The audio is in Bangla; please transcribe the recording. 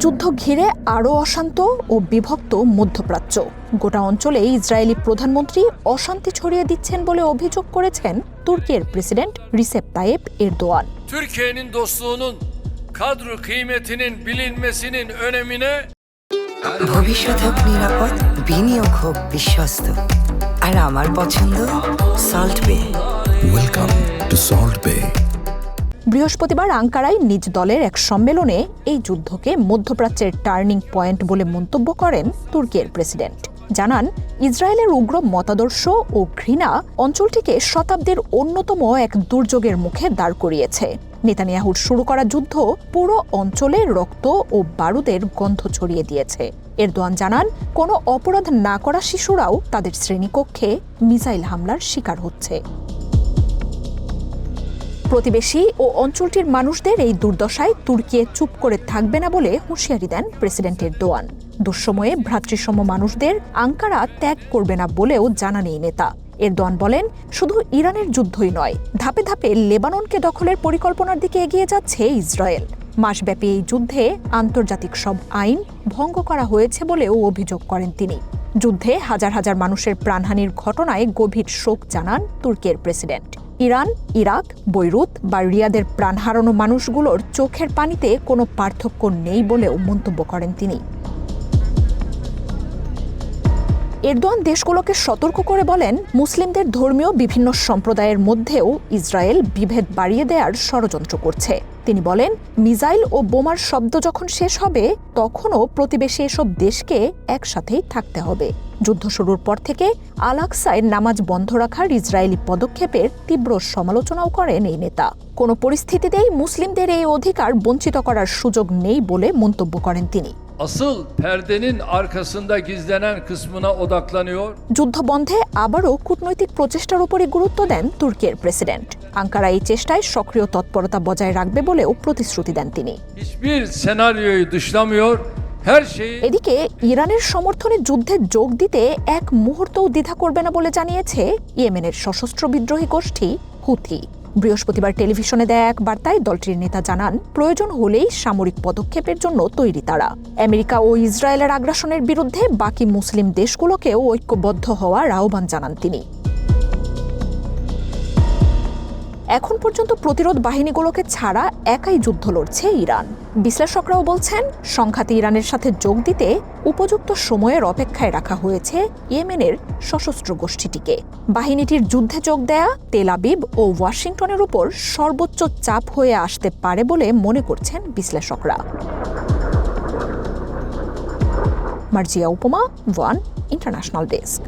যুদ্ধ ঘিরে আরও অশান্ত ও বিভক্ত মধ্যপ্রাচ্য। গোটা অঞ্চলে ইসরায়েলি প্রধানমন্ত্রী অশান্তি ছড়িয়ে দিচ্ছেন বলে অভিযোগ করেছেন তুর্কির president Recep Tayyip Erdogan. Türkiye'nin dostluğunun kadro kıymetinin bilinmesinin önemine ভবিষ্যৎ হোক নিরাপদ, বিনিয়োগ হোক বিশ্বস্ত, আর আমার পছন্দ সল্ট বে। ওয়েলকাম টু সল্ট বে। বৃহস্পতিবার আঙ্কারায় নিজ দলের এক সম্মেলনে এই যুদ্ধকে মধ্যপ্রাচ্যের টার্নিং পয়েন্ট বলে মন্তব্য করেন তুর্কির প্রেসিডেন্ট। জানান, ইসরায়েলের উগ্র মতাদর্শ ও ঘৃণা অঞ্চলটিকে শতাব্দীর অন্যতম এক দুর্যোগের মুখে দাঁড় করিয়েছে। নেতানিয়াহুর শুরু করা যুদ্ধ পুরো অঞ্চলে রক্ত ও বারুদের গন্ধ ছড়িয়ে দিয়েছে। এরদোয়ান জানান, কোনো অপরাধ না করা শিশুরাও তাদের শ্রেণীকক্ষে মিসাইল হামলার শিকার হচ্ছে। প্রতিবেশী ও অঞ্চলটির মানুষদের এই দুর্দশায় তুর্কি চুপ করে থাকবে না বলে হুঁশিয়ারি দেন প্রেসিডেন্ট এরদোয়ান। দুঃসময়ে ভ্রাতৃসম মানুষদের আঙ্কারা ত্যাগ করবে না বলেও জানান এই নেতা। এরদোয়ান বলেন, শুধু ইরানের যুদ্ধই নয়, ধাপে ধাপে লেবাননকে দখলের পরিকল্পনার দিকে এগিয়ে যাচ্ছে ইসরায়েল। মাসব্যাপী এই যুদ্ধে আন্তর্জাতিক সব আইন ভঙ্গ করা হয়েছে বলেও অভিযোগ করেন তিনি। যুদ্ধে হাজার হাজার মানুষের প্রাণহানির ঘটনায় গভীর শোক জানান তুর্কির প্রেসিডেন্ট। ইরান, ইরাক, বৈরুত বা রিয়াদের প্রাণ হারানো মানুষগুলোর চোখের পানিতে কোনো পার্থক্য নেই বলেও মন্তব্য করেন তিনি। এরদোয়ান দেশগুলোকে সতর্ক করে বলেন, মুসলিমদের ধর্মীয় বিভিন্ন সম্প্রদায়ের মধ্যেও ইসরায়েল বিভেদ বাড়িয়ে দেওয়ার ষড়যন্ত্র করছে। তিনি বলেন, মিসাইল ও বোমার শব্দ যখন শেষ হবে, তখনও প্রতিবেশী এসব দেশকে একসাথেই থাকতে হবে। যুদ্ধ শুরুর পর থেকে আল আকসায় নামাজ বন্ধ রাখার ইসরায়েলি পদক্ষেপের তীব্র সমালোচনাও করেন এই নেতা। কোনো পরিস্থিতিতেই মুসলিমদের এই অধিকার বঞ্চিত করার সুযোগ নেই বলে মন্তব্য করেন তিনি। asıl perdenin arkasında gizlenen kısmına odaklanıyor. যুদ্ধ বন্ধে আবারও কূটনৈতিক প্রচেষ্টার উপরই গুরুত্ব দেন তুর্কির প্রেসিডেন্ট। আঙ্কারা এই চেষ্টায় সক্রিয় তৎপরতা বজায় রাখবে বলেও প্রতিশ্রুতি দেন তিনি। Hiçbir senaryoyu dışlamıyor. Her şeyi এদিকে ইরানের সমর্থনে যুদ্ধে যোগ দিতে এক মুহূর্তও দ্বিধা করবে না বলে জানিয়েছে ইয়েমেনের সশস্ত্র বিদ্রোহী গোষ্ঠী হুথি। বৃহস্পতিবার টেলিভিশনে দেয়া এক বার্তায় দলটির নেতা জানান, প্রয়োজন হলেই সামরিক পদক্ষেপের জন্য তৈরি তারা। আমেরিকা ও ইসরায়েলের আগ্রাসনের বিরুদ্ধে বাকি মুসলিম দেশগুলোকেও ঐক্যবদ্ধ হওয়ার আহ্বান জানান তিনি। এখন পর্যন্ত প্রতিরোধ বাহিনীগুলোকে ছাড়া একাই যুদ্ধ লড়ছে ইরান। বিশ্লেষকরাও বলছেন, সংঘাতে ইরানের সাথে যোগ দিতে উপযুক্ত সময়ের অপেক্ষায় রাখা হয়েছে ইয়েমেনের সশস্ত্র গোষ্ঠীটিকে। বাহিনীটির যুদ্ধে যোগ দেয়া তেল আবিব ও ওয়াশিংটনের উপর সর্বোচ্চ চাপ হয়ে আসতে পারে বলে মনে করছেন বিশ্লেষকরা। মার্জিয়া উপমা, ওয়ান ইন্টারন্যাশনাল ডেস্ক।